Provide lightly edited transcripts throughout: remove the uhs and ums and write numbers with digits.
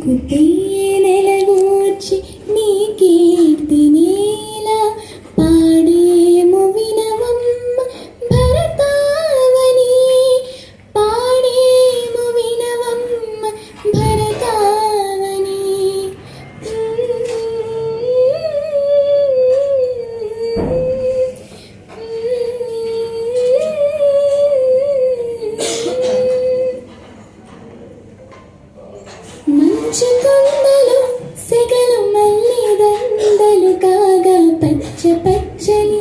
నీకు తేనెలగూర్చి నీ కీర్తినేలా పాడేము వినవమ్మ భరతావని, పాడేము వినవమ్మ భరతావని. మంచు కొండలు సెగలు మల్లిదండలు కాగా పచ్చ పచ్చని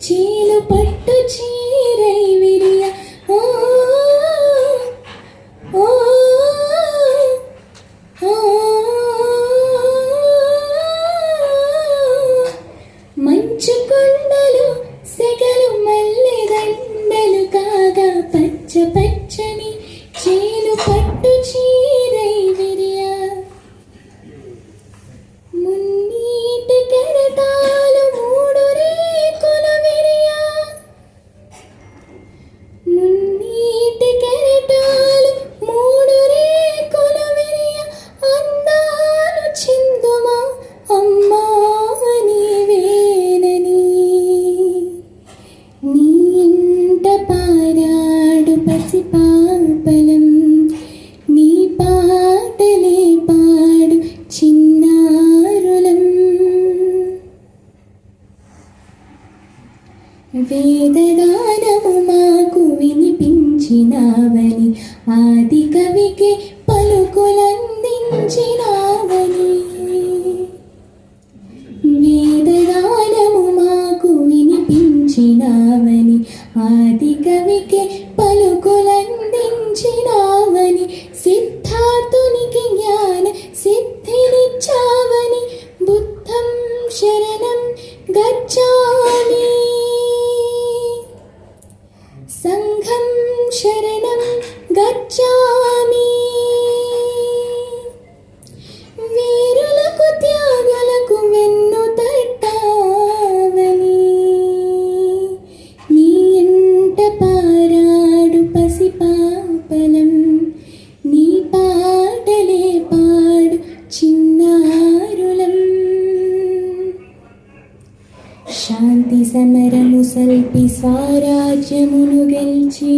చీలు పట్టు చీరై విరియ. ఓ ఓ ఓ మంచు కొండలు సెగలు మల్లిదండలు కాగా పచ్చ పచ్చని చీలు పట్టు చీరై విరియ. మున్నీటి కెరటాలు మూడు రేకులు విరియ, మున్నీటి కెరటాలు మూడు రేకులు విరియ. అందాలు చిందుమా అమ్మా నీవేనని, నీ ఇంట పారాడు పసిపాపలం, నీ పాటలే పాడు చిన్నారులం. వేదగానము మాకు వినిపించినావని, ఆది కవికి పలుకులందించినావని. వేదగానము మాకు వినిపించినావని, ఆది కవికి పలుకులందించినావని. సిద్ధార్థునికి జ్ఞాన సిద్ధినిచ్చావని, బుద్ధం శరణం గచ్ఛామి, సంఘం శరణం గచ్ఛామి. వీరులకు త్యాగులకు వెన్ను తట్టావని, నీ ఇంట పారాడు పసిపాపలం, నీ పాటలే పాడు చిన్నారులం. శాంతి సమరము సల్పి స్వరాజ్యమును గెలిచి,